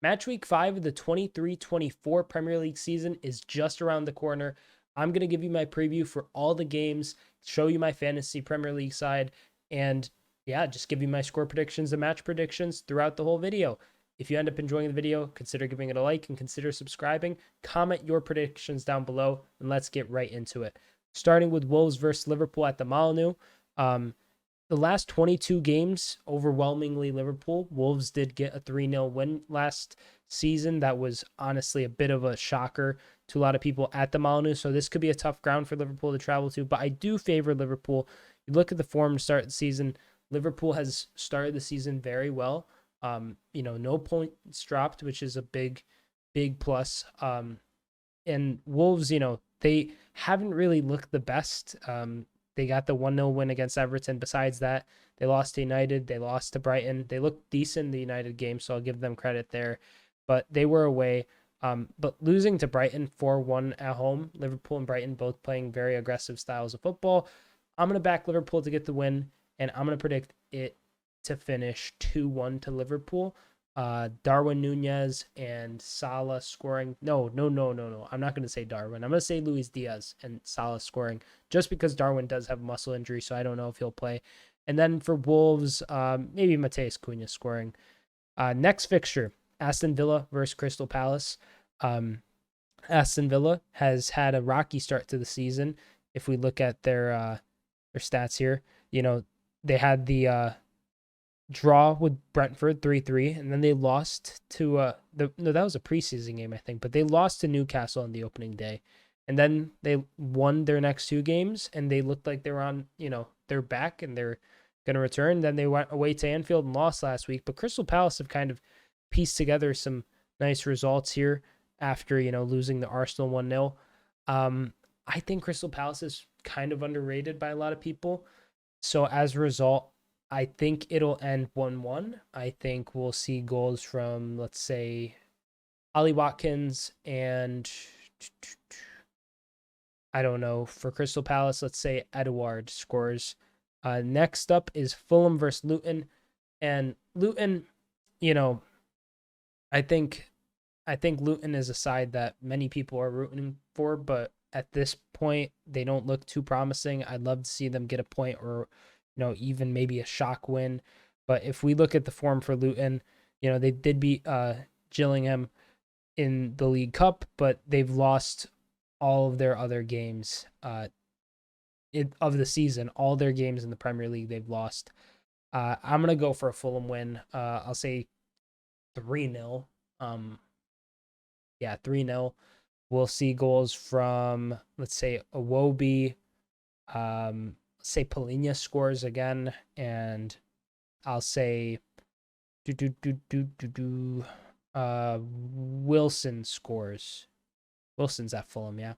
Match week 5 of the 23-24 Premier League season is just around the corner. I'm going to give you my preview for all the games, show you my fantasy Premier League side, and yeah, just give you my score predictions and match predictions throughout the whole video. If you end up enjoying the video, consider giving it a like and consider subscribing. Comment your predictions down below, and let's get right into it. Starting with Wolves versus Liverpool at the Molineux. The last 22 games, overwhelmingly Liverpool. Wolves did get a 3-0 win last season. That was honestly a bit of a shocker to a lot of people at the Molineux. So this could be a tough ground for Liverpool to travel to, but I do favor Liverpool. You look at the form to start the season. Liverpool has started the season very well. No points dropped, which is a big plus. And Wolves, they haven't really looked the best. They got the 1-0 win against Everton. Besides that, they lost to United. They lost to Brighton. They looked decent in the United game, so I'll give them credit there. But they were away. But losing to Brighton 4-1 at home, Liverpool and Brighton both playing very aggressive styles of football. I'm going to back Liverpool to get the win, and I'm going to predict it to finish 2-1 to Liverpool. Darwin Nunez and Salah scoring. No. I'm not going to say Darwin. I'm going to say Luis Diaz and Salah scoring just because Darwin does have a muscle injury, so I don't know if he'll play. And then for Wolves, maybe Mateus Cunha scoring. Next fixture, Aston Villa versus Crystal Palace. Aston Villa has had a rocky start to the season. If we look at their stats here, they had the draw with Brentford 3-3, and then they lost to that was a preseason game, I think, but they lost to Newcastle on the opening day. And then they won their next two games, and they looked like they're on, they're back and they're going to return. Then they went away to Anfield and lost last week. But Crystal Palace have kind of pieced together some nice results here after, losing the Arsenal 1-0. I think Crystal Palace is kind of underrated by a lot of people. So as a result, I think it'll end 1-1. I think we'll see goals from, let's say, Ollie Watkins and I don't know, for Crystal Palace, let's say Edouard scores. Next up is Fulham versus Luton. And Luton, I think Luton is a side that many people are rooting for, but at this point, they don't look too promising. I'd love to see them get a point or, even maybe a shock win. But if we look at the form for Luton, they did beat Gillingham in the League Cup, but they've lost all of their other games of the season. All their games in the Premier League, they've lost. I'm going to go for a Fulham win. I'll say 3-0. 3-0. We'll see goals from, let's say, Iwobi. Say Palhinha scores again, and I'll say Wilson scores. Wilson's at Fulham, yeah.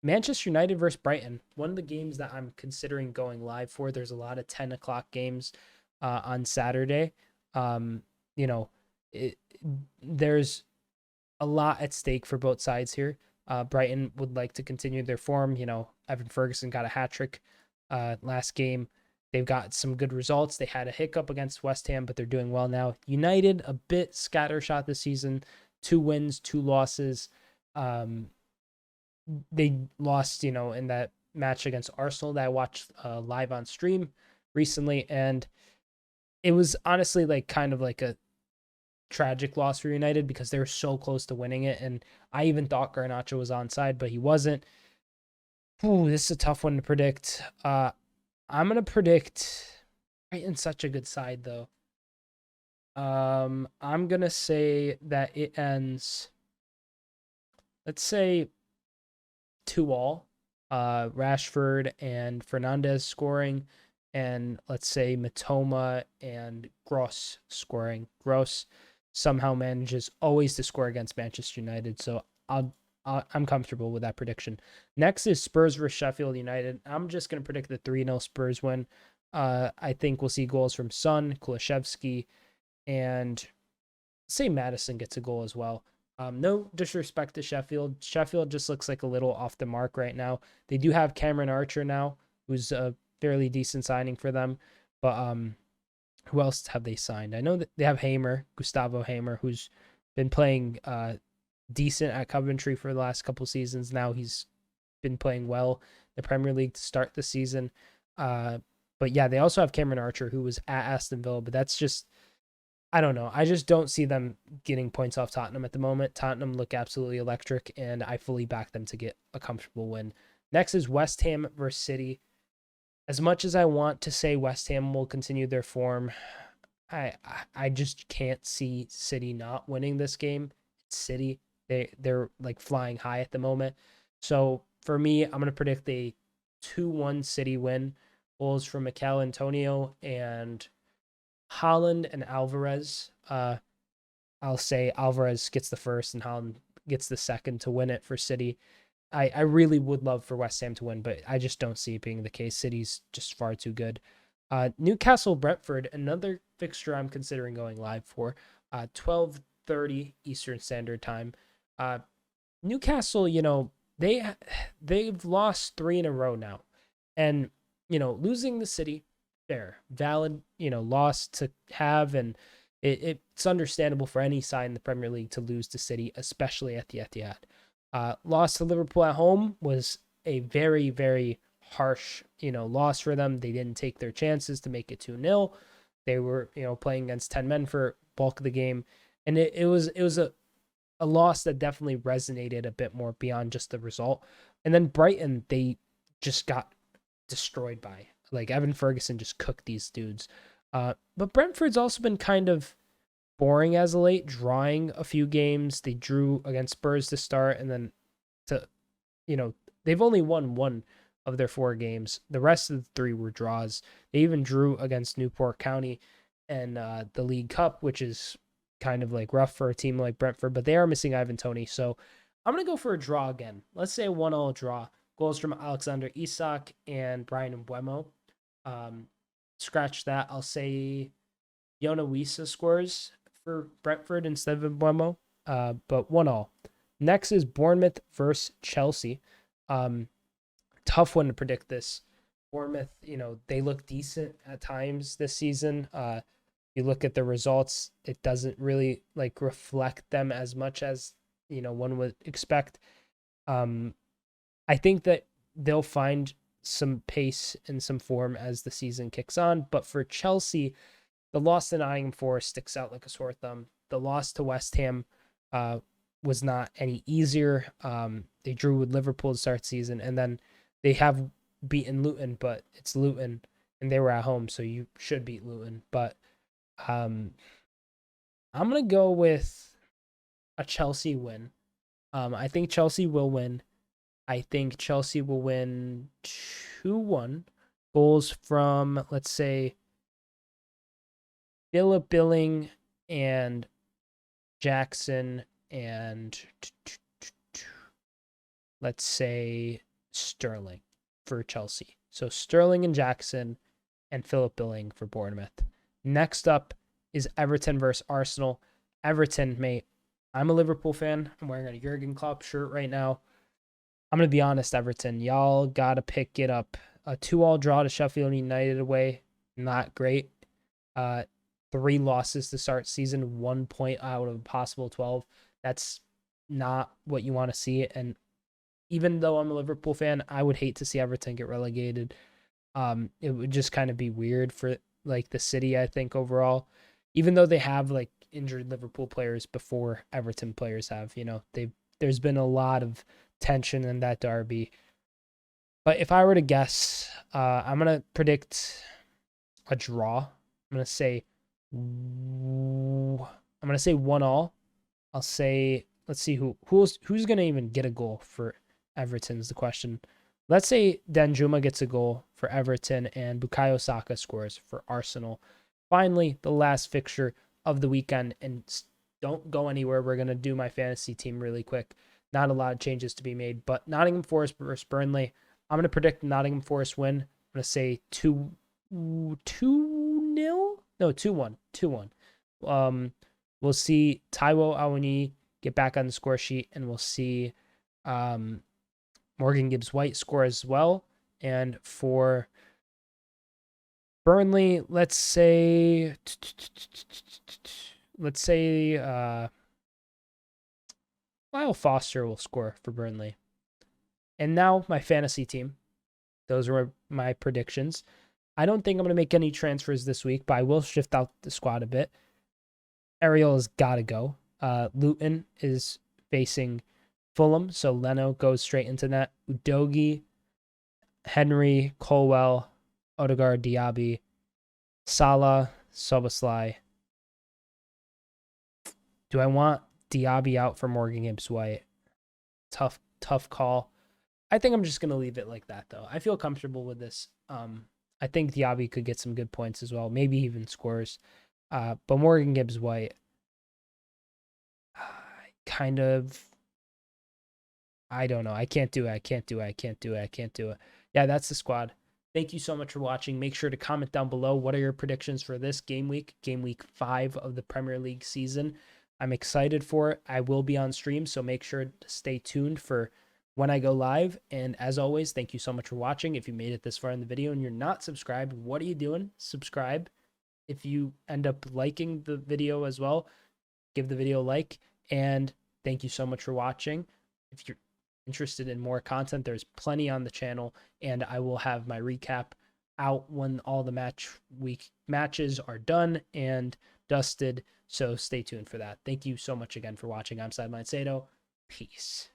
Manchester United versus Brighton. One of the games that I'm considering going live for. There's a lot of 10 o'clock games on Saturday. There's a lot at stake for both sides here. Brighton would like to continue their form. Evan Ferguson got a hat trick last game. They've got some good results. They had a hiccup against West Ham, but they're doing well now. United, a bit scattershot this season. 2 wins, 2 losses. They lost, in that match against Arsenal that I watched live on stream recently, and it was honestly kind of like a tragic loss for United because they were so close to winning it, and I even thought Garnacho was onside, but he wasn't. This is a tough one to predict. I'm gonna predict Brighton's such a good side though. I'm gonna say that it ends, let's say, 2-2. Rashford and Fernandez scoring, and let's say Matoma and Gross scoring. Gross somehow manages always to score against Manchester United, so I'm comfortable with that prediction. Next is Spurs versus Sheffield United. I'm just going to predict the 3-0 Spurs win. I think we'll see goals from Son, Kulusevski, and say Madison gets a goal as well. No disrespect to Sheffield. Sheffield just looks like a little off the mark right now. They do have Cameron Archer now, who's a fairly decent signing for them. But Who else have they signed? I know that they have Gustavo Hamer, who's been playing decent at Coventry for the last couple seasons. Now he's been playing well in the Premier League to start the season. But yeah, they also have Cameron Archer, who was at Aston Villa, but that's just, I don't know. I just don't see them getting points off Tottenham at the moment. Tottenham look absolutely electric, and I fully back them to get a comfortable win. Next is West Ham versus City. As much as I want to say West Ham will continue their form, I just can't see City not winning this game. It's City. They're like flying high at the moment. So for me, I'm gonna predict a 2-1 City win. Goals from Mikel Antonio and Holland and Alvarez. I'll say Alvarez gets the first and Holland gets the second to win it for City. I really would love for West Ham to win, but I just don't see it being the case. City's just far too good. Newcastle Brentford, another fixture I'm considering going live for. 12:30 Eastern Standard Time. Newcastle, they've lost 3 in a row now, and losing the City, fair, valid, loss to have, and it's understandable for any side in the Premier League to lose to City, especially at the Etihad. Loss to Liverpool at home was a very, very harsh, loss for them. They didn't take their chances to make it 2-0. They were, playing against 10 men for bulk of the game. And it was a loss that definitely resonated a bit more beyond just the result. And then Brighton, they just got destroyed by. Like, Evan Ferguson just cooked these dudes. But Brentford's also been kind of boring as of late, drawing a few games. They drew against Spurs to start, and then they've only won 1 of their 4 games. The rest of the 3 were draws. They even drew against Newport County and the League Cup, which is kind of like rough for a team like Brentford, but they are missing Ivan Toney. So I'm going to go for a draw again. Let's say a 1-1 draw. Goals from Alexander Isak and Brian Mbuemo. Scratch that. I'll say Yona Wisa scores for Brentford instead of Mbuemo, but 1-1. Next is Bournemouth versus Chelsea. Tough one to predict this. Bournemouth, they look decent at times this season. You look at the results, it doesn't really reflect them as much as one would expect. I think that they'll find some pace and some form as the season kicks on, but for Chelsea, the loss to Nottingham Forest sticks out like a sore thumb. The loss to West Ham was not any easier. They drew with Liverpool to start season, and then they have beaten Luton, but it's Luton, and they were at home, so you should beat Luton. But I'm going to go with a Chelsea win. I think Chelsea will win. I think Chelsea will win 2-1. Goals from, let's say, Philip Billing and Jackson and let's say Sterling for Chelsea. So Sterling and Jackson and Philip Billing for Bournemouth. Next up is Everton versus Arsenal. Everton, mate, I'm a Liverpool fan. I'm wearing a Jurgen Klopp shirt right now. I'm going to be honest, Everton, y'all got to pick it up. A 2-2 draw to Sheffield United away, not great. 3 losses to start season, 1 point out of a possible 12. That's not what you want to see. And even though I'm a Liverpool fan, I would hate to see Everton get relegated. It would just kind of be weird for the city, I think, overall. Even though they have injured Liverpool players before Everton players have, there's been a lot of tension in that derby. But if I were to guess, I'm going to predict a draw. I'm going to say 1-1. I'll say, let's see who's going to even get a goal for Everton is the question. Let's say Danjuma gets a goal for Everton and Bukayo Saka scores for Arsenal. Finally, the last fixture of the weekend, and don't go anywhere. We're going to do my fantasy team really quick. Not a lot of changes to be made, but Nottingham Forest versus Burnley. I'm going to predict Nottingham Forest win. I'm going to say 2-0? No, 2-1. 2-1. We'll see Taiwo Awoniyi get back on the score sheet, and we'll see Morgan Gibbs-White score as well. And for Burnley, let's say Lyle Foster will score for Burnley. And now my fantasy team. Those were my predictions. I don't think I'm going to make any transfers this week, but I will shift out the squad a bit. Ariel has got to go. Luton is facing Fulham, so Leno goes straight into that. Udogi, Henry, Colwell, Odegaard, Diaby, Salah, Soboslai. Do I want Diaby out for Morgan Gibbs-White? Tough call. I think I'm just going to leave it like that, though. I feel comfortable with this. I think Diaby could get some good points as well, maybe even scores. But Morgan Gibbs-White, I don't know. I can't do it. Yeah, that's the squad. Thank you so much for watching. Make sure to comment down below. What are your predictions for this game week 5 of the Premier League season? I'm excited for it. I will be on stream, so make sure to stay tuned for when I go live. And as always, thank you so much for watching. If you made it this far in the video and you're not subscribed, what are you doing? Subscribe. If you end up liking the video as well, give the video a like. And thank you so much for watching. If you're interested in more content, there's plenty on the channel, and I will have my recap out when all the matches are done and dusted. So stay tuned for that. Thank you so much again for watching. I'm Sideline Sedo. Peace.